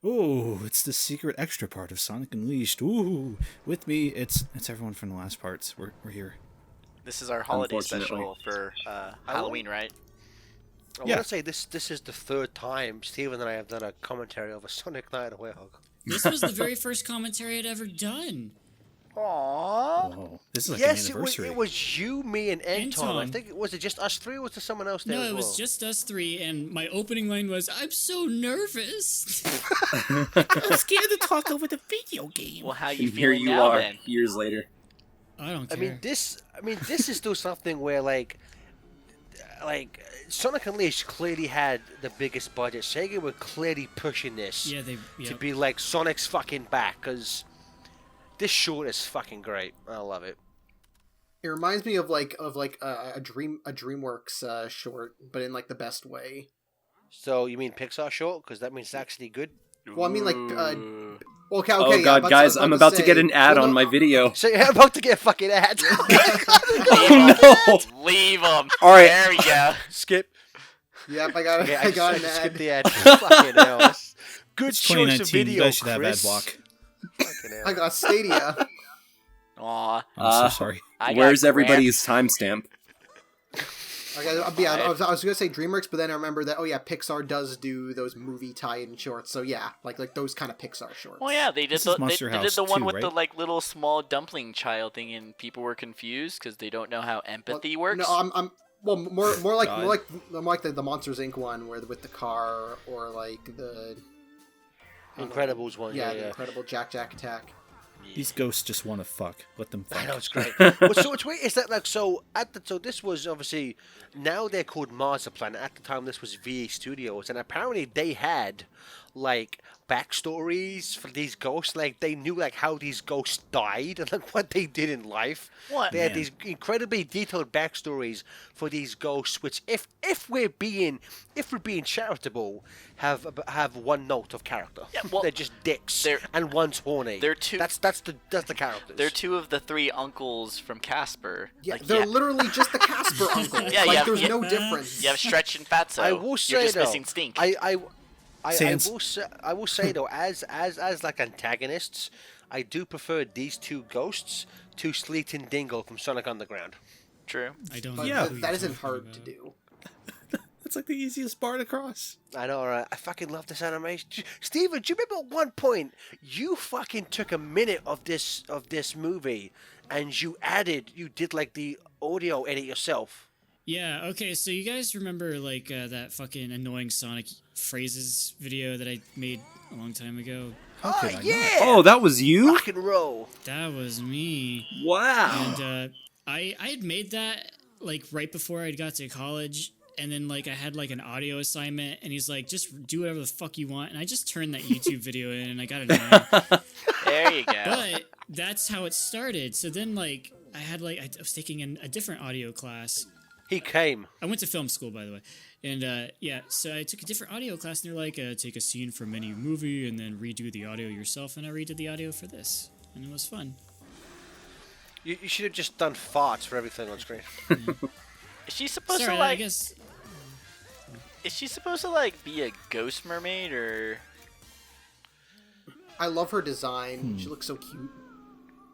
Oh, it's the secret extra part of Sonic Unleashed. Ooh, with me, it's everyone from the last parts. We're here. This is our holiday Unfortunately. special for Halloween, right? I Yeah. want to say this is the third time Steven and I have done a commentary of a Sonic Night at Werehog. This was the very first commentary I'd ever done. Aww. Oh, this is like Yes, an it was, anniversary. it was you, me, and Anton. I Anton. think was it just us three, or was there someone else there? No, as it was well? just us three, and my opening line was, "I'm so nervous." I'm scared to talk over the video game. Well, how you And here feeling you now are, then? years later. I don't I care. mean, this is still something where like Sonic Unleashed clearly had the biggest budget. Sega were clearly pushing this yeah, they. to Yep. be like Sonic's fucking back, because this short is fucking great. I love it. It reminds me of a DreamWorks short, but in like the best way. So you mean Pixar short? Because that means it's actually good. Well, I mean like Ooh. okay. Oh Yeah, god, guys, I'm about to get an ad on my video. So you're about to get a fucking ad. Oh no! Leave them. All right. There we go. Skip. Yep, I got Okay, I got an just ad. skip the ad. Fucking hell. That's good It's choice of 2019. video, You guys should have ad Chris. block. Fucking hell. I got Stadia. Aw. I'm so sorry. I got Where's Grant. everybody's timestamp? I was gonna say DreamWorks, but then I remember that Pixar does do those movie tie-in shorts. So yeah, like those kind of Pixar shorts. Well, yeah, they did This is the Monster they did House the one 2, with the right? like little small dumpling child thing, and people were confused because they don't know how empathy works. No, I'm well more like God. the Monsters Inc. one where with the car or like the Incredibles one. yeah, Yeah. the Incredible Jack Attack. These ghosts just want to fuck. Let them fuck. I know, it's great. Well, so what's weird is that like so this was obviously now they're called Marziplan. At the time, this was VA Studios, and apparently they had like backstories for these ghosts. Like they knew like how these ghosts died and like what they did in life. What? They had Man. these incredibly detailed backstories for these ghosts, which if we're being charitable, have one note of character. Yeah, well, they're just dicks, they're- and one's horny. they're two- That's the characters. They're two of the three uncles from Casper. Yeah, Like, they're literally just the Casper uncles. Yeah, like yeah, there's yeah. no difference. You have Stretch and Fatso. I will say You're just though, missing Stink. I Sans. will say though, as like antagonists, I do prefer these two ghosts to Sleet and Dingle from Sonic Underground. True. I don't. But know Yeah. who that you're isn't talking hard to about. do. That's like the easiest bar to cross. I know, right? I fucking love this animation. Steven, do you remember at one point you fucking took a minute of this movie and you did like the audio edit yourself? Yeah. Okay. So you guys remember like that fucking annoying Sonic phrases video that I made a long time ago? How could I not? yeah! Oh, that was you? Rock and roll. That was me. Wow. And I had made that like right before I got to college, and then like I had like an audio assignment, and he's like, just do whatever the fuck you want, and I just turned that YouTube video in, and I got it in. There you go. But that's how it started. So then like I was taking a different audio class. He came. I went to film school, by the way. And yeah, so I took a different audio class, and they're like, take a scene from any movie and then redo the audio yourself. And I redid the audio for this, and it was fun. You should have just done farts for everything on screen. Is she supposed Sorry, to I like? guess. Is she supposed to like be a ghost mermaid or? I love her design. She looks so cute.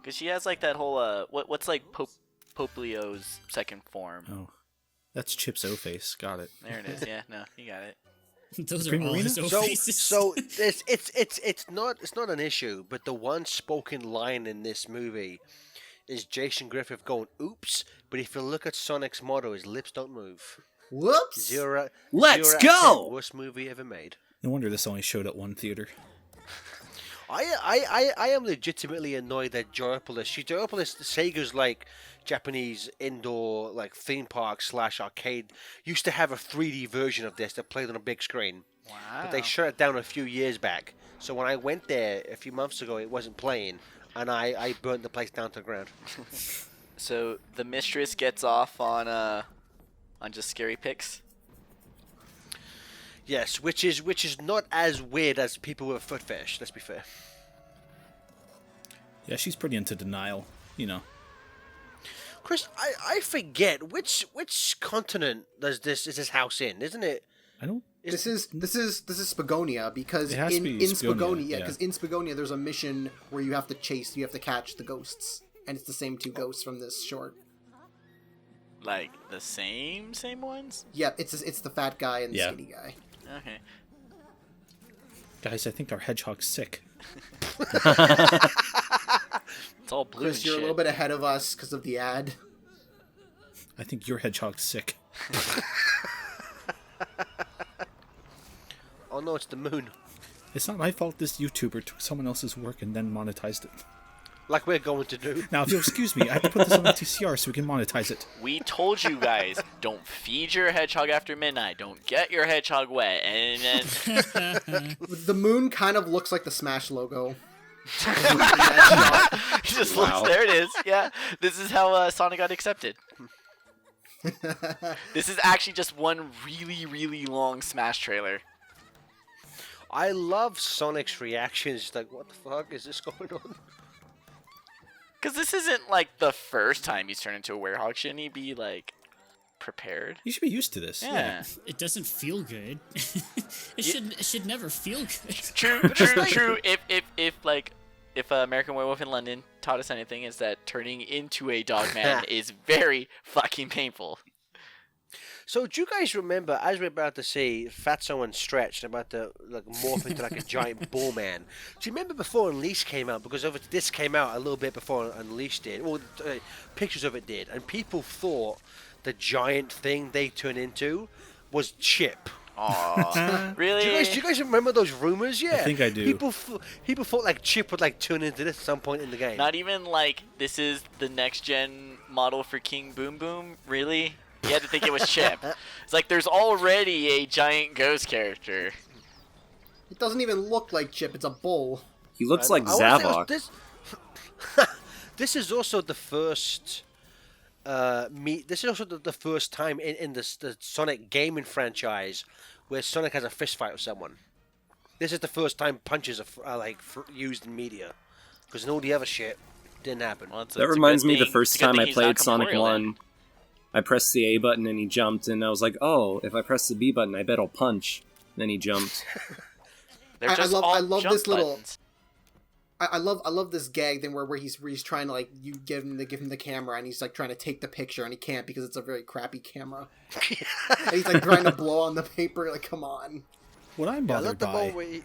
Because she has like that whole what's like Poplio's second form. Oh, that's Chip's O-face. Got it. There it is. Yeah, no, you got it. Those are Prima all Marina? his So faces. so it's not an issue, but the one spoken line in this movie is Jason Griffith going "oops," but if you look at Sonic's motto, his lips don't move. Whoops! Let's 0 out of go! 10, worst movie ever made. No wonder this only showed at one theater. I am legitimately annoyed that Joyopolis, Sega's like Japanese indoor like theme park / arcade, used to have a 3D version of this that played on a big screen. Wow. But they shut it down a few years back. So when I went there a few months ago, it wasn't playing, and I burnt the place down to the ground. So the mistress gets off on just scary pics. Yes, which is not as weird as people with a foot fetish. Let's be fair. Yeah, she's pretty into denial. You know. Chris, I forget which continent is this house in, isn't it? I don't. This is Spagonia, because It has to in be Spagonia, Spagonia, yeah, yeah. because in Spagonia there's a mission where you have to catch the ghosts, and it's the same two ghosts from this short. Like the same ones? Yeah, it's the fat guy and the Yeah. skinny guy. Okay. Guys, I think our hedgehog's sick. It's all blue Chris, and you're a shit. little bit ahead of us because of the ad. I think your hedgehog's sick. Oh no, it's the moon. It's not my fault this YouTuber took someone else's work and then monetized it. Like we're going to do. Now, if you'll excuse me, I have to put this on the TCR so we can monetize it. We told you guys, don't feed your hedgehog after midnight. Don't get your hedgehog wet. And then The moon kind of looks like the Smash logo. he just looks, Wow. there it is. Yeah, this is how Sonic got accepted. This is actually just one really, really long Smash trailer. I love Sonic's reactions. Like, what the fuck is this going on? Because this isn't like the first time he's turned into a werehog. Shouldn't he be like prepared? You should be used to this. Yeah. It doesn't feel good. It should never feel good. True. If American Werewolf in London taught us anything, is that turning into a dog man is very fucking painful. So, do you guys remember, as we're about to see Fatso and Stretch, about to like morph into like a giant bull man? Do you remember before Unleashed came out? Because this came out a little bit before Unleashed did. Well, pictures of it did, and people thought the giant thing they turned into was Chip. Aww. Really? Do you guys remember those rumors? Yeah, think I do. People thought like Chip would like turn into this at some point in the game. Not even like this is the next gen model for King Boom Boom? Really? You had to think it was Chip. It's like there's already a giant ghost character. It doesn't even look like Chip, it's a bull. He looks like I wanna say it was Zavok. This is also the first. This is also the first time in the Sonic gaming franchise where Sonic has a fist fight with someone. This is the first time punches are used in media, because in all the other shit didn't happen. Well, it's That a reminds good me the thing- first it's a good time thing I he's played not Sonic corporeal then. 1. I pressed the A button and he jumped, and I was like, oh, if I press the B button, I bet I'll punch. Then he jumped. They're I just love- all I love jump this little- buttons. I love this gag thing where he's trying to like you give him the camera and he's like trying to take the picture and he can't because it's a very crappy camera. And he's like trying to blow on the paper, like, come on. What I'm I bothered love the by... moment where he-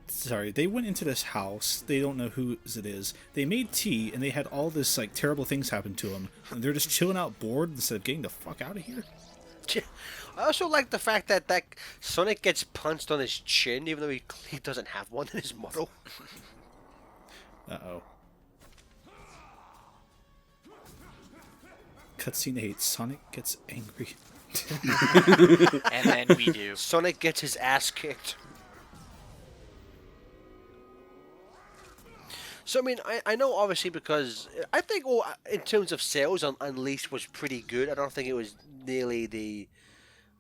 Sorry, they went into this house. They don't know whose it is. They made tea, and they had all this like terrible things happen to them. And they're just chilling out, bored, instead of getting the fuck out of here. I also like the fact that Sonic gets punched on his chin, even though he doesn't have one in his model. Uh-oh. Cutscene 8. Sonic gets angry. And then we do. Sonic gets his ass kicked. So, I mean, I know obviously because I think in terms of sales, Unleashed was pretty good. I don't think it was nearly the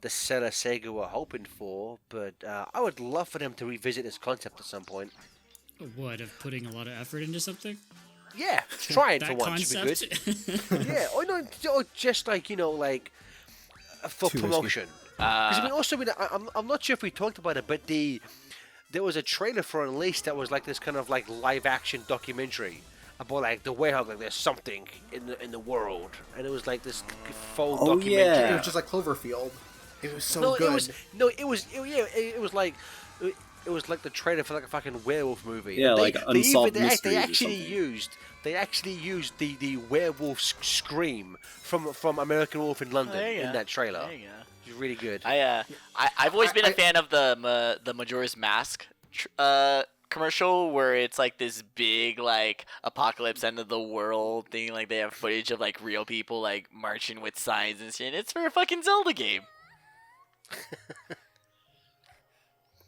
seller Sega were hoping for, but I would love for them to revisit this concept at some point. What, of putting a lot of effort into something? Yeah, try it for That once would be concept? good. Yeah, or no, or just like for Too risky. promotion. 'Cause, I mean, also, I'm not sure if we talked about it, but there was a trailer for Unleashed that was like this kind of like live action documentary about like the werewolf, like there's something in the world, and it was like this faux Oh, documentary. yeah. It was just like Cloverfield. It was so No, good. it was like. It was like the trailer for like a fucking werewolf movie. Yeah, And like Unsolved they Mysteries or actually something. used the werewolf scream from American Wolf in London There you in go. that trailer. There you go. It's really good. I've always been a fan of the Majora's Mask commercial where it's like this big like apocalypse end of the world thing. Like they have footage of like real people like marching with signs and shit. It's for a fucking Zelda game.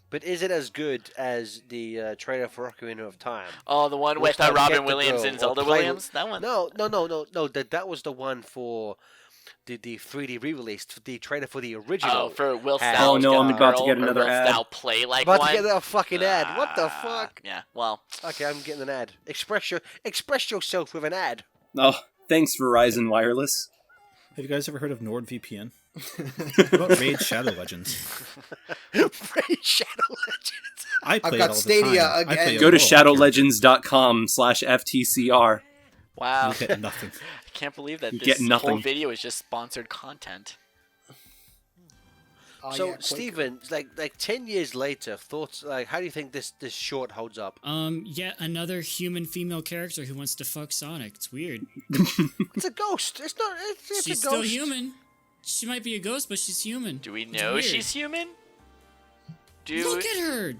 But is it as good as the trailer for Ocarina of Time? Oh, the one Which with one, Robin Get the Williams Girl and or Zelda Play- Williams. That one. No. That was the one for the 3D re-release. The trailer for the original. Oh, for Will had- Style. Oh, no, I'm about to Girl, get or another Will ad. Style play like About one. to get that fucking ad. What the fuck? Yeah. Well, Okay, I'm getting an ad. Express yourself with an ad. Oh, thanks, Verizon Wireless. Have you guys ever heard of NordVPN? What about Raid Shadow Legends? Raid Shadow Legends. I play got it all Stadia the time. I again. play Go to all characters. shadowlegends.com/FTCR. Wow. You get nothing. I can't believe that You this get nothing. whole video is just sponsored content. Oh, So, yeah, Quaker. Steven, like 10 years later, thoughts, like, how do you think this short holds up? Yet another human female character who wants to fuck Sonic. It's weird. It's a ghost. It's not. It's She's a ghost. still human. She might be a ghost, but she's human. Do we It's know weird. she's human? Do Look at her.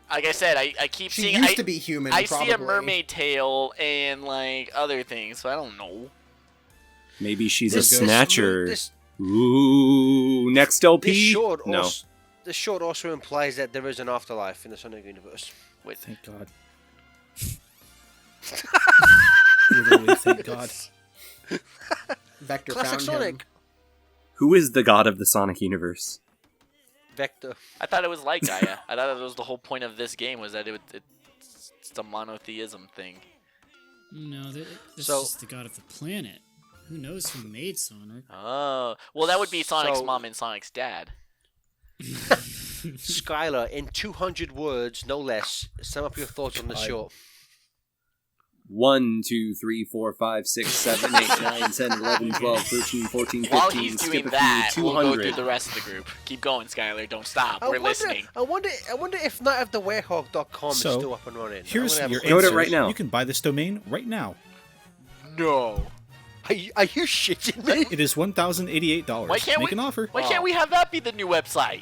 like I said, I keep She seeing. used to be human. I probably. see a mermaid tail and like other things, so I don't know. Maybe she's This- a snatcher. This, Ooh, next LP. this short no. also, this short also implies that there is an afterlife in the Sonic universe. Thank God. Literally, thank God. Vector Classic found Sonic. him. Who is the god of the Sonic universe? Vector. I thought it was like Gaia. I thought that was the whole point of this game was that it's a monotheism thing. No, this So- is just the god of the planet. Who knows who made Sonic? Oh, well, that would be Sonic's So- mom and Sonic's dad. Skylar, in 200 words, no less, sum up your thoughts on the God. short. 1, 2, 3, 4, 5, 6, 7, 8, 9, 10, 11, 12, 13, 14, 15, While he's skip doing a few, that, we'll go 200. through the rest of the group. Keep going, Skylar. Don't stop. I We're wonder, listening. I wonder if nightofthewerehog.com is So, still up and running. Here's I wanna your have a Go look. to it answer. right now. You can buy this domain right now. No. Are you shitting me? It is $1,088. Why can't Make we? an offer. Why can't we have that be the new website?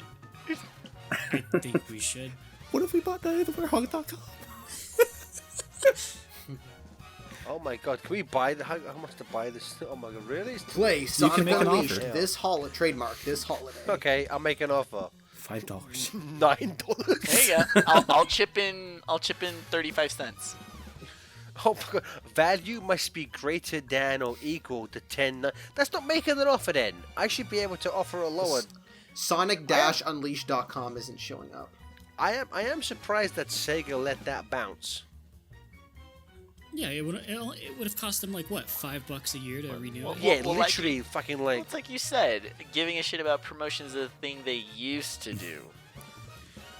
I think we should. What if we bought nightofthewerehog.com? Oh my god, can we buy the? How much to buy this? Oh my god, really? Play Sonic can make an Unleashed. offer. This trademark this holiday. Okay, I'll make an offer. $5. $9. There you go. I'll chip in. I'll chip in 35 cents. Oh my god, value must be greater than or equal to 10. That's not making an offer then. I should be able to offer a lower. Sonic-Unleashed.com isn't showing up. I am surprised that Sega let that bounce. Yeah, it would have cost them like what, $5 a year to renew well, it. Yeah, well, like- literally fucking Well, like. it's like you said, giving a shit about promotions is a thing they used to do.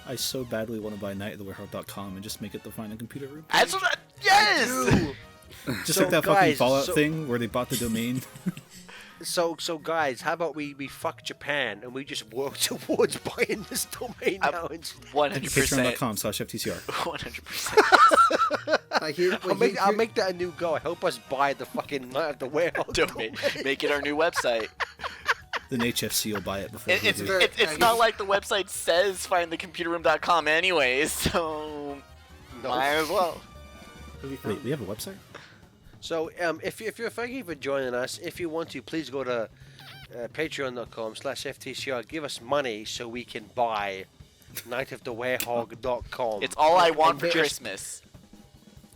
I so badly want to buy nightofthewerehog.com and just make it the Find a Computer Room. That's what. Yes. Dude. Just So, like that fucking guys, Fallout so- thing where they bought the domain. So guys, how about we fuck Japan and we just work towards buying this domain now? And 100%. Patreon.com/FTCR. 100%. I hear. I'll make that a new goal. I hope us buy the fucking Night of the Warehouse Domain. Make it our new website. Then HFC will buy it before we It's do. very- it's not like the website says findthecomputerroom.com anyways, so might as well. Wait, we have a website? So, if you're thank you for joining us. If you want to, please go to patreon.com/FTCR. Give us money so we can buy nightofthewerehog.com. It's all I want for And Christmas.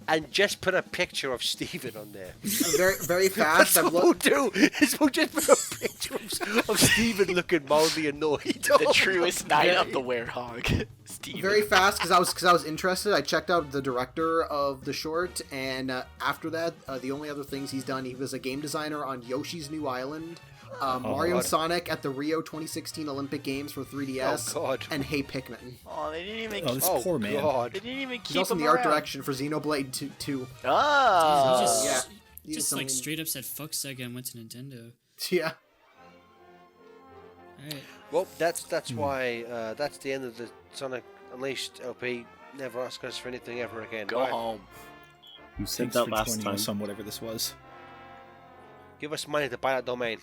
And just put a picture of Steven on there. very fast. That's I'm what we'll do. Is we'll just put a picture of Steven looking mildly annoyed. The truest knight of the werehog, Steve. very fast because I was interested. I checked out the director of the short, and after that, the only other things he's done, he was a game designer on Yoshi's New Island, Mario and God. Sonic at the Rio 2016 Olympic Games for 3DS, Oh, God. and Hey Pikmin. Oh, they didn't even. Oh, this Oh poor man. God. They didn't even He's keep also in him the art around. direction for Xenoblade 2. Oh. He just, yeah. He's just something- like straight up said fuck Sega and went to Nintendo. Yeah. Alright. Well, that's why that's the end of the Sonic Unleashed LP. Never ask us for anything ever again. Go Bye. home. You said Thanks that for last joining time. us on whatever this was. Give us money to buy that domain.